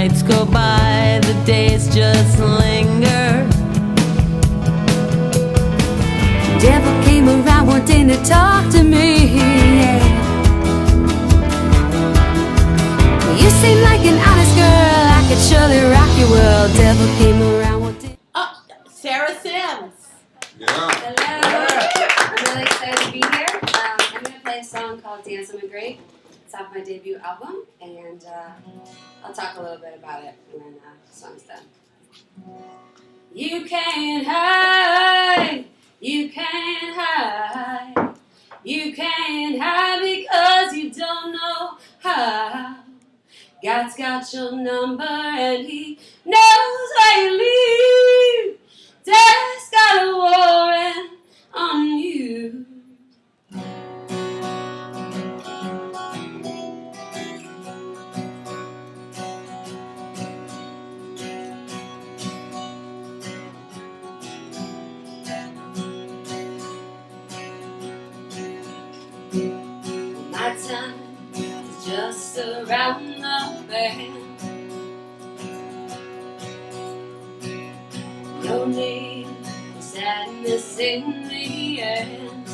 nights go by, the days just linger. Devil came around wanting to talk to me, yeah. You seem like an honest girl, I could surely rock your world. Devil came around wanting... Oh, SaRa SYMs. Yeah. Hello. I'm really excited to be here. I'm going to play a song called Dance on the Grave. It's off my debut album, and I'll talk a little bit about it when the song's done. You can't hide, you can't hide, you can't hide because you don't know how. God's got your number and He knows where you live. Death's got a warrant on you. My time is just around the bend. No need for sadness in the end.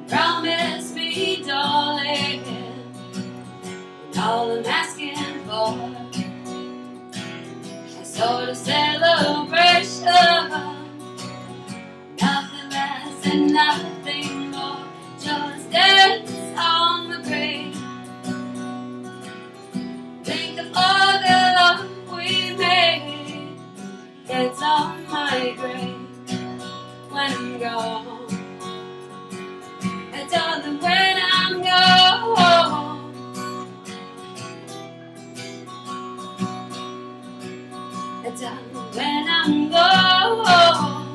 Promise me, darling, and all I'm asking for is sort of celebration. Nothing less and nothing more. Just dance on the grave. Think of all the love we made. Dance on my grave when I'm gone. And darling, when I'm gone. And darling, when I'm gone.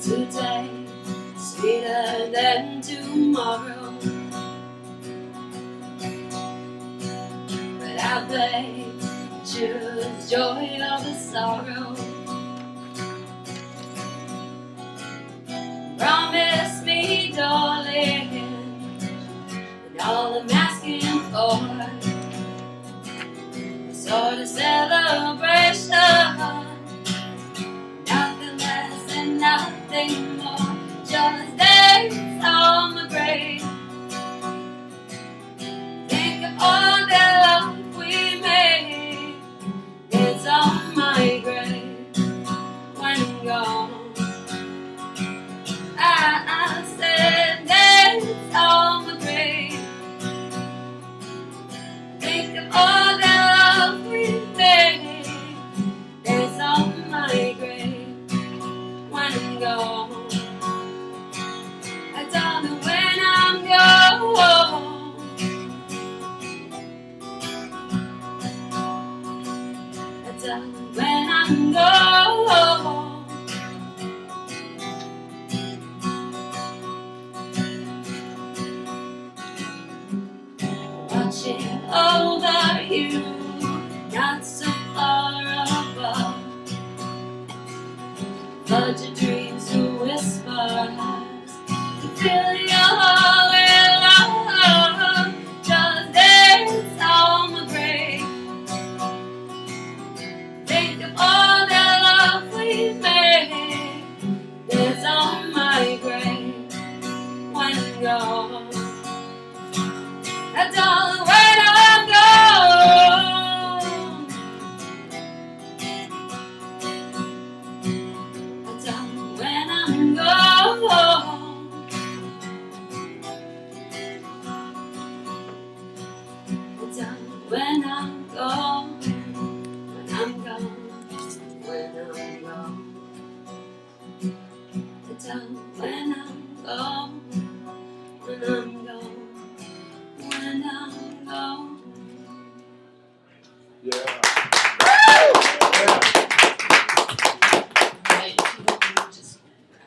Today, sweeter than tomorrow. But I bet choose joy over sorrow. Promise me, darling, and all I'm asking for is sort of celebration. Nothing less and nothing more. Just dance on the grave. Think of all the love we made. Dance on my grave when I'm gone. I said dance on the grave. Think of all the love we made. Dance on my grave when I'm gone. I don't know when I'm gone. I don't know when I'm gone. Watching over you, not so far above. But your dreams to whispers to fill your heart with love. Just dance on the grave. Think of all the love we made. Dance on my grave when I'm gone. That's all when I'm gone. That's all when I'm gone. That's all when I'm gone. When I'm gone. When I'm gone. That's all when I'm gone. When I'm gone. When I'm gone. Yeah.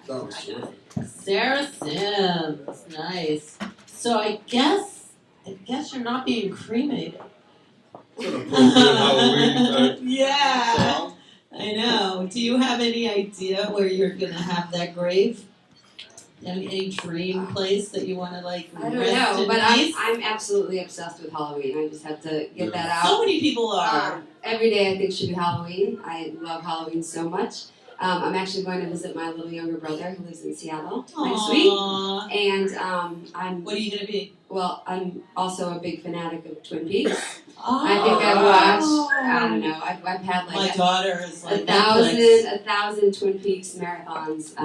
That was terrific. SaRa SYMs, nice. So I guess you're not being cremated. It's an appropriate Halloween type Yeah. song. I know. Do you have any idea where you're gonna have that grave? Any dream place that you want to like I don't rest know, in but peace? I'm absolutely obsessed with Halloween. I just have to get that out. So many people are. Every day I think should be Halloween. I love Halloween so much. I'm actually going to visit my little younger brother who lives in Seattle next week. Aww. And What are you gonna be? well, I'm also a big fanatic of Twin Peaks. Oh, I think I've watched, I don't know, I've had My like daughter is like a thousand Twin Peaks marathons.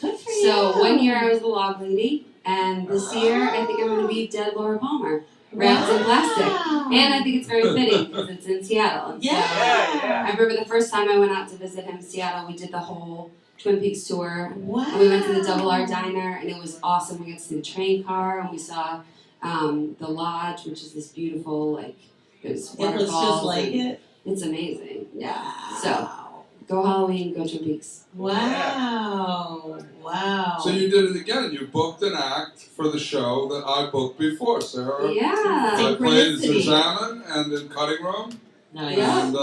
Good for So you. 1 year I was the log lady, and this year I think I'm going to be dead Laura Palmer, wrapped in plastic. And I think it's very fitting because it's in Seattle. And so I remember the first time I went out to visit him in Seattle, we did the whole Twin Peaks tour. Wow. And we went to the Double R Diner, and it was awesome. We got to see the train car, and we saw the lodge, which is this beautiful, like, there's It waterfalls. looks just like and it. It's amazing. Yeah. Wow. So, go Halloween, go Twin Peaks. Wow. Wow. So you did it again. You booked an act for the show that I booked before, Sarah. Yeah. I played in Synchronicity. Susanna and in Cutting Room. Nice. Yeah. And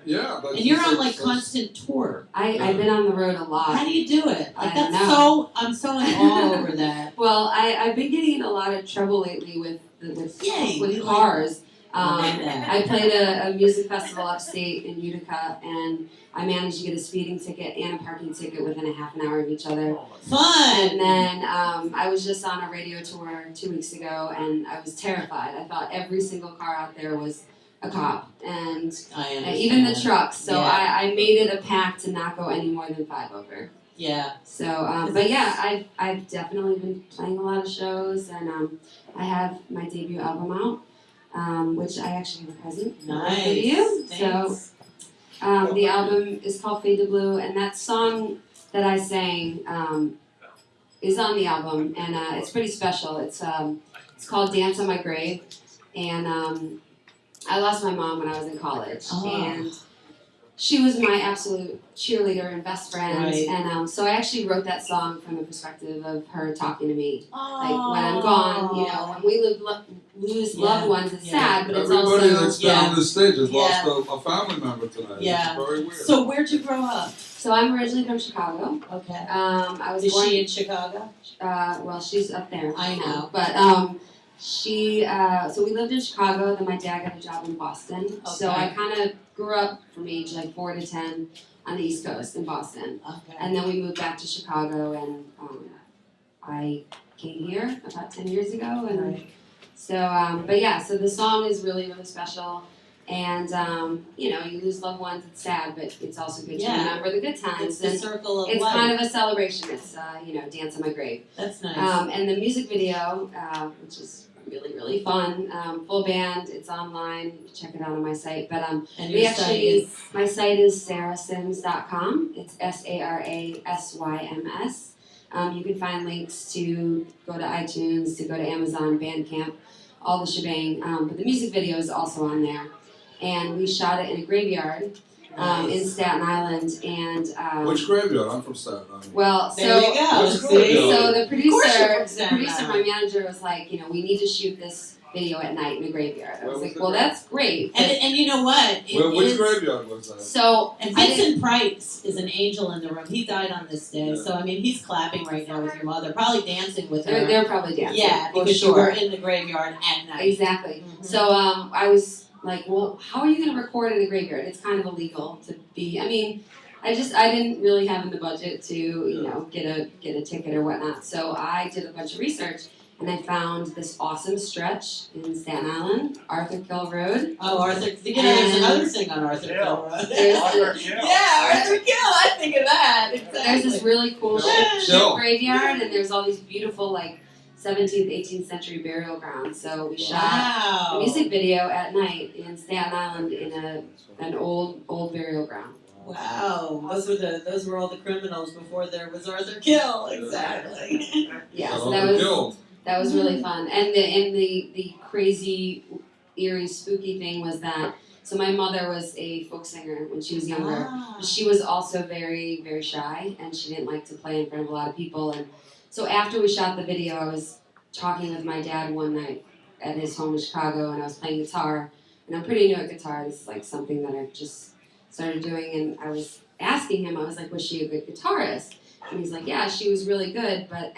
yeah. And you're on like constant tour. I've been on the road a lot. How do you do it? I Like don't that's know. I'm so in awe over that. Well, I've been getting in a lot of trouble lately with Yay, we like- cars. like that. I played a music festival upstate in Utica, and I managed to get a speeding ticket and a parking ticket within a half an hour of each other. Fun. And then I was just on a radio tour 2 weeks ago, and I was terrified. I thought every single car out there was a cop, and I understand. even the trucks. So Yeah. I made it a pact to not go any more than 5 over. Yeah. So, but yeah, I've definitely been playing a lot of shows, and I have my debut album out, which I actually have a present Nice. for you. Thanks. So, the album is called Fade to Blue, and that song that I sang is on the album, and it's pretty special. It's called Dance on My Grave, and I lost my mom when I was in college, and she was my absolute cheerleader and best friend. Right. And so I actually wrote that song from the perspective of her talking to me. Like when I'm gone, you know, when we lose loved ones, it's sad, but it's Everybody also. that's been on this stage has Yeah. lost a family member tonight. Yeah. It's very weird. So where'd you grow up? So I'm originally from Chicago. Okay. I was Is born. she in Chicago? Well, she's up there. I know. But so we lived in Chicago. Then my dad got a job in Boston. So Okay. I kind of grew up from age like 4 to 10 on the East Coast in Boston. Okay. And then we moved back to Chicago, and I came here about 10 years ago. And Right. so, but yeah, so the song is really, really special. And, you know, you lose loved ones, it's sad, but it's also good to Yeah. remember the good It's times. the And circle of it's life. kind of a celebration. It's, you know, Dance on My Grave. That's nice. And the music video, which is really, really fun, full band, it's online, you can check it out on my site. But and we your site actually, is my site is SaRaSYMs.com. It's SaRaSYMs. You can find links to go to iTunes, to go to Amazon, Bandcamp, all the shebang. But the music video is also on there. And we shot it in a graveyard in Staten Island. And Which graveyard? I'm from Staten Island. well, There you go. Which See? graveyard? so the Of course you're from the Staten producer, my Island. manager was like, you know, we need to shoot this video at night in a graveyard. I Where was was like, the well, graveyard? that's great. And you know what? It Which is- graveyard was that? So And I didn't- Vincent Price is an angel in the room. He died on this day, so I mean, he's clapping right now with your mother, probably dancing with her. they're probably dancing. Yeah, for because sure. you were in the graveyard at night. Exactly. Mhm. So I was like, well, how are you going to record in a graveyard? It's kind of illegal to be. I mean, I didn't really have the budget to, you know, get a ticket or whatnot. So I did a bunch of research, and I found this awesome stretch in Staten Island, Arthur Kill Road. Oh, Arthur. You know, there's And- another thing on Arthur Kill Road. There's Yeah, Arthur Kill. I think of that. Exactly. There's this really cool Chill. ship graveyard, and there's all these beautiful, like, 17th, 18th century burial grounds. So we shot a Wow. music video at night in Staten Island in an old burial ground. Wow. Those were all the criminals before there was Arthur Kill. Exactly. Yeah, Got so all that the was guild. really fun. And the crazy, eerie, spooky thing was that. So my mother was a folk singer when she was younger. Wow. But she was also very, very shy, and she didn't like to play in front of a lot of people. And so after we shot the video, I was talking with my dad one night at his home in Chicago, and I was playing guitar. And I'm pretty new at guitar. This is like something that I just started doing, and I was asking him, I was like, was she a good guitarist? And he's like, yeah, she was really good, but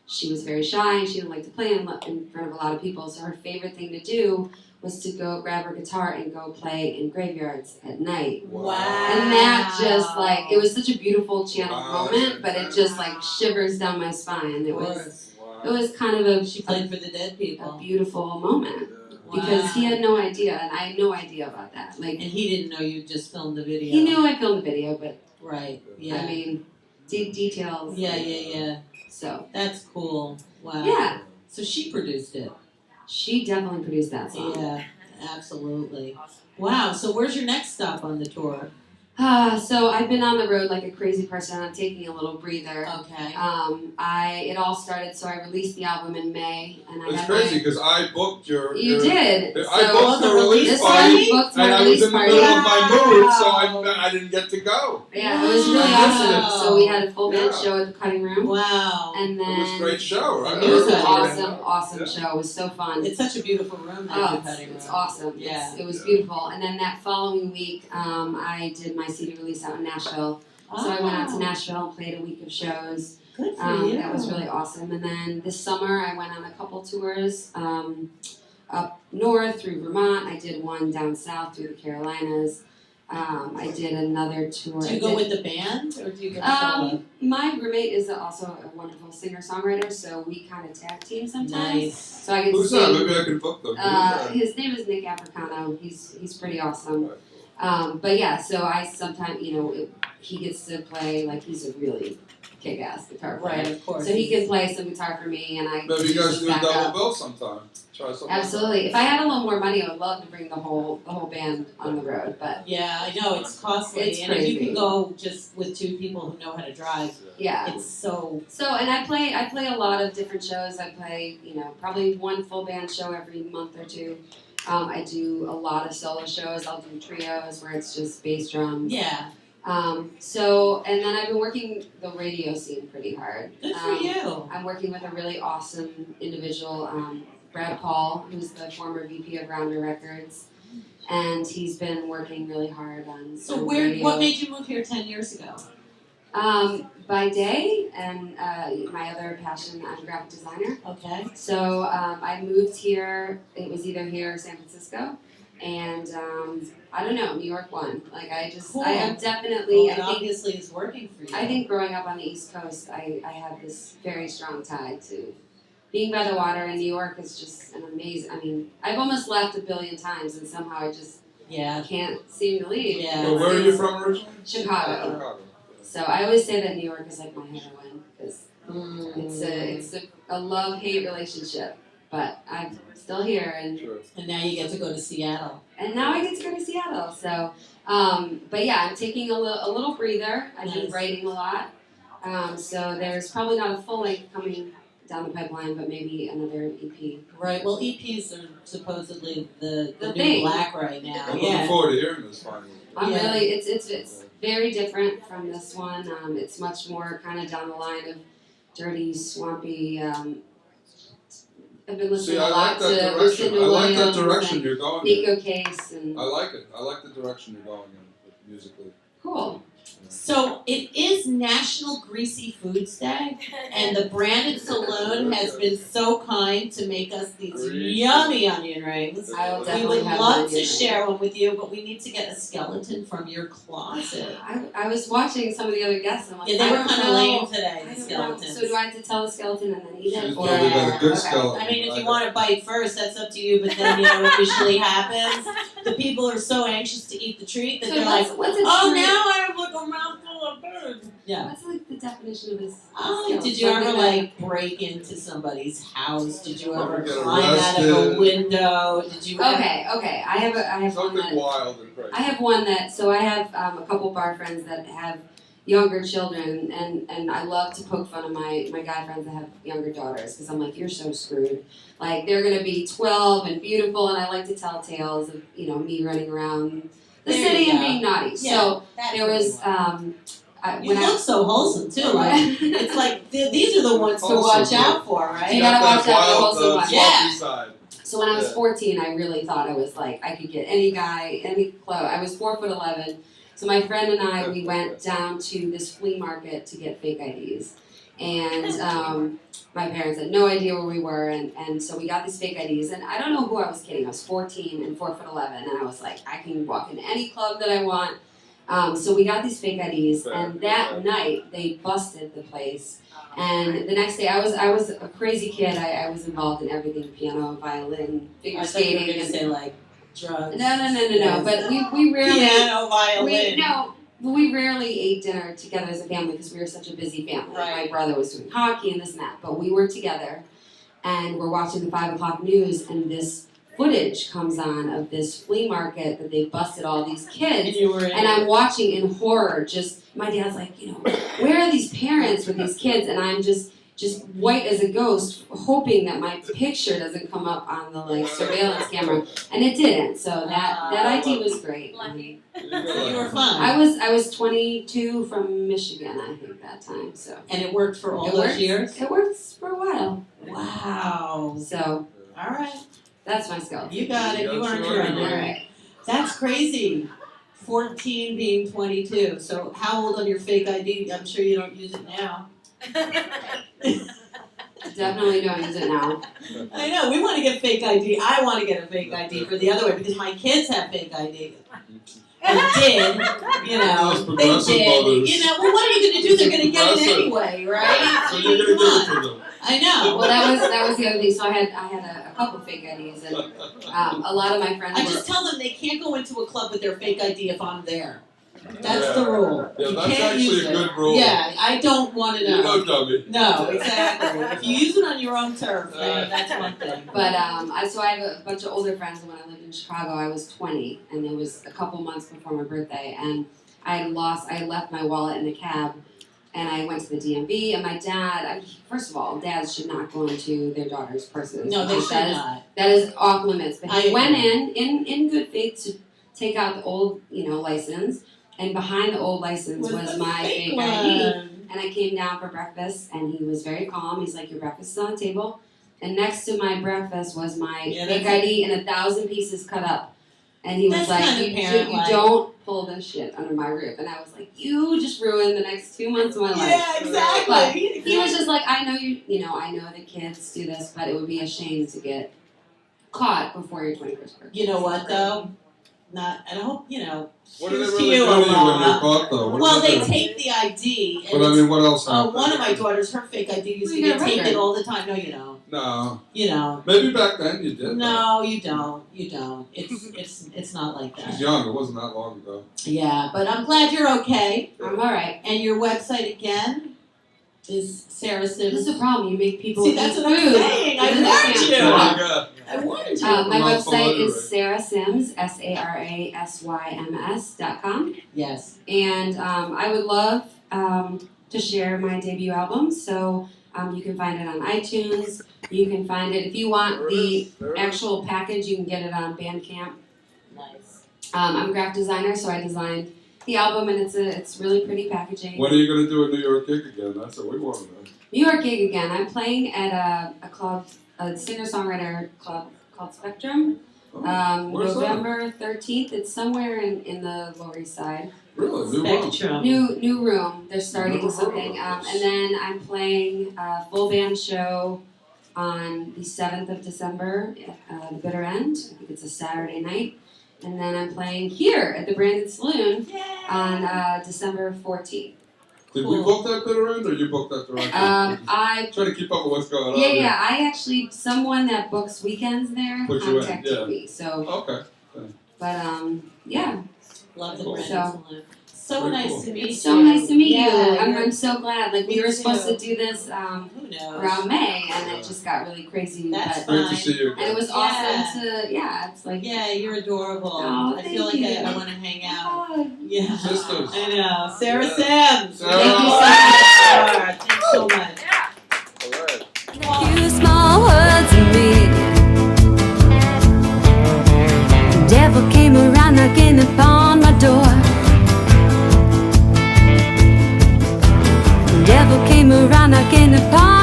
she was very shy and she didn't like to play in front of a lot of people. So her favorite thing to do was to go grab her guitar and go play in graveyards at night. Wow. And that just like, it was such a beautiful channel moment, but it just like shivers down my spine. It was kind of She played for the dead a people. beautiful moment. Because he had no idea, and I had no idea about that. Like, And he didn't know you just filmed the video. he knew I filmed the video, but Right. Yeah. I mean, details. Yeah. So That's cool. Wow. yeah, So she produced it. she definitely produced that song. Yeah. Absolutely. Wow. So where's your next stop on the tour? So I've been on the road like a crazy person. I'm taking a little breather. Okay. It all started. So I released the album in May, and I It's had crazy because I booked your. You did. I booked the release this party, one booked my and I was release in the party. middle of my mood, so Wow. I didn't get to go. Yeah, it was really Wow. awesome. So we had a full band Yeah. show at the Cutting Room, Wow. and then It was a great show, right? It was an Yeah. awesome Yeah. show. It was so fun. It's such a beautiful room that Oh, you're cutting it's room. awesome. Yeah. It was Yeah. beautiful. And then that following week, I did my CD release out in Nashville. So I went out to Nashville and played a week of shows. Good for you. That was really awesome. And then this summer, I went on a couple tours up north through Vermont. I did one down south through the Carolinas. I did another tour. Do you go with the band or do you go solo? My roommate is also a wonderful singer-songwriter, so we kind of tag team sometimes. Nice. So I get to Who's that? sing. Maybe I can book them. Who's that? His name is Nick Africano. He's pretty awesome. But yeah, so I sometimes, he gets to play, like, he's a really kick-ass guitar player. Right, of course. So he can play some guitar for me, and I Maybe you just guys do a back double up. bill sometime. Try something. Absolutely. If I had a little more money, I would love to bring the whole band on the road. But Yeah, I know, it's costly. It's and if you crazy. can go just with two people who know how to drive, yeah. it's so... So and I play a lot of different shows. I play probably one full band show every month or two. I do a lot of solo shows. I'll do trios where it's just bass drums. Yeah, And then I've been working the radio scene pretty hard. good for you. I'm working with a really awesome individual, Brad Paul, who's the former VP of Rounder Records, and he's been working really hard on So radio. what made you move here 10 years ago? By day, and my other passion, I'm a graphic designer. Okay. So I moved here. It was either here or San Francisco, and I don't know. New York won. Like Cool. I am definitely. Well, it I think obviously is working for you. I think growing up on the East Coast, I have this very strong tie to being by the water, and New York is just an amazing. I mean, I've almost left a billion times, and somehow I just Yeah. can't seem to leave. Yeah. Well, where are you from originally? Chicago. Chicago. So I always say that New York is like my heroine because Mm. it's a love-hate relationship. But I'm still here, and Sure. And now you get to go to Seattle. now I get to go to Seattle. So, but yeah, I'm taking a little breather. I've been Nice. writing a lot. So there's probably not a full length coming down the pipeline, but maybe another E EP. Right. Well, EPs are supposedly the The new thing. black right now. I'm Yeah. looking forward to hearing this finally. I'm Yeah. really, it's very different from this one. It's much more kind of down the line of dirty, swampy. I've been listening See, I a like lot to that direction. Lucinda I like that Williams direction and you're going in. Nico Case, and I like it. I like the direction you're going in musically. cool. So it is National Greasy Foods Day, and the Branded Saloon has been so kind to make us these Greasy. yummy onion rings. I will We definitely would have love one, to yeah. share one with you, but we need to get a skeleton from your closet. I was watching some of the other guests, and I'm like, Yeah, they I were don't kind of know. lame today, I the don't know. skeletons. So do I have to tell the skeleton and then eat it? She's Or probably got a good okay. skeleton. I mean, if you Like want to bite first, that's up to you, but then, what usually happens, the people are so anxious to eat the treat that So they're what's, like, what's a oh, treat? now I have like a mouthful of bird. Yeah. What's like the definition of this? Oh, did you ever like break into somebody's house? Did you ever Ever get climb out of a arrested? window? Did you ever? Okay. I have one Something that wild and crazy. I have one that. So I have a couple bar friends that have younger children, and I love to poke fun of my guy friends that have younger daughters because I'm like, you're so screwed. Like they're gonna be 12 and beautiful, and I like to tell tales of me running around the There city you and go. being naughty. Yeah, So that's there what was we want. You when look so wholesome too. Like it's like these are the ones to Wholesome, watch out for, right? You gotta Got watch that out for wild, wholesome ones. Yeah. swampy side. So when I was Yeah. 14, I really thought I was like I could get any guy, any clothes. I was 4'11", So my friend and I, we went down to this flea market to get fake IDs. And my parents had no idea where we were, and so we got these fake IDs. And I don't know who I was kidding. I was 14 and 4'11", and I was like, I can walk into any club that I want. So we got these fake IDs, and that night they busted the place. And the next day, I was a crazy kid. I was involved in everything: piano, violin, figure skating. I thought you were gonna say like drugs. No. But we rarely Piano, violin. we rarely ate dinner together as a family because we were such a busy family. Right. My brother was doing hockey and this and that, but we were together, and we're watching the 5 o'clock news, and this footage comes on of this flea market that they busted all these kids. And you were in And I'm watching in horror. Just my dad's like, where are these parents with these kids? And I'm just white as a ghost, hoping that my picture doesn't come up on the surveillance camera, and it didn't. So that ID was great. Lucky. You were fun. I was 22 from Michigan, I think that time. So And it worked for all those years? It worked for a while. Wow. So All right. that's my skill. You got it. You earned your All own. right. That's crazy. 14 being 22. So how old on your fake ID? I'm sure you don't use it now. Definitely don't use it now. I know. We want to get fake ID. I want to get a fake ID for the other way because my kids have fake ID. They did, Those they progressive did. mothers. Well, what are you going to do? They're going to get it Progressive. anyway, right? So you're gonna give it to them. I know. Well, that was the other thing. So I had a couple fake IDs, and a lot of my friends I were. just tell them they can't go into a club with their fake ID if I'm there. That's the rule. Yeah, You that's can't actually use a it. good rule. Yeah, I don't want to You're know. no dummy. No, exactly. If you use it on your own turf, then that's one thing. But so I have a bunch of older friends, and when I lived in Chicago, I was 20, and it was a couple months before my birthday, and I had left my wallet in a cab, and I went to the DMV, and my dad, first of all, dads should not go into their daughters' purses. No, they Because should not. That is off limits. But he I went agree. in good faith to take out the old, license, and behind the old license was the my fake one. ID. And I came down for breakfast, and he was very calm. He's like, "Your breakfast is on the table." And next to my breakfast was my fake that's ID in 1,000 pieces cut up. And he was That's like, kind of you parent-like." don't pull this shit under my roof. And I was like, you just ruined the next 2 months of my life. Yeah, exactly. He was just like, I know I know that kids do this, but it would be a shame to get caught before your 21st birthday. You know what, though? And I hope, What do they here's to really you, do to you when you're Alana. caught, though? What do Well, they do? take the ID, But and I mean, what else happens? one of my daughters, her fake ID used Well, to you get got a taken record. all the time. No, you don't. No. You know. Maybe back then you did. No, you don't. You don't. It's not like She's that. young. It wasn't that long ago. Yeah, but I'm glad you're okay. I'm all right. And your website again is SaRa This SYMs. is a problem. You make people See, eat that's food. what I'm saying. I This is warned can't you. talk. Yeah. I wanted you. My I'm not website familiar is with SaRa SYMs, SaRaSYMs.com. Yes. And I would love to share my debut album. So you can find it on iTunes. You can find it, if you want the actual package, you can get it on Bandcamp. Nice. I'm a graphic designer, so I designed the album, and it's really pretty packaging. When are you going to do a New York gig again? That's what we want to know. New York gig again. I'm playing at a club, a singer-songwriter club called Spectrum. Where's that? November 13th. It's somewhere in the Lower East Side. Really? New one? Spectrum. New room. They're starting Never heard of something. this. And then I'm playing a full band show on the 7th of December at the Bitter End. I think it's a Saturday night. And then I'm playing here at the Brandon Saloon on December 14th. Did we book that Bitter End, or you booked that directly? I Trying to keep up with what's going on. yeah. I actually, someone that books weekends there Put you in, contacted yeah. me. So, Okay. but yeah. Love the Cool. Brandon So- Saloon. So Very nice cool. to meet you. It's so nice to meet you. Yeah, I'm so glad. Like we Me were supposed too. to do this Who knows? around May, and it just got really crazy. That's but Great to fine. see you and again. it was awesome to it's like Yeah, you're adorable. Oh, I thank feel like you. I want to hang out. oh, Yeah. Sisters. I know. SaRa Yeah. SYMs. Sarah. Thank you so much, Sarah. Thanks so much. All right. Few small words to me. The devil came around knocking upon my door. The devil came around knocking upon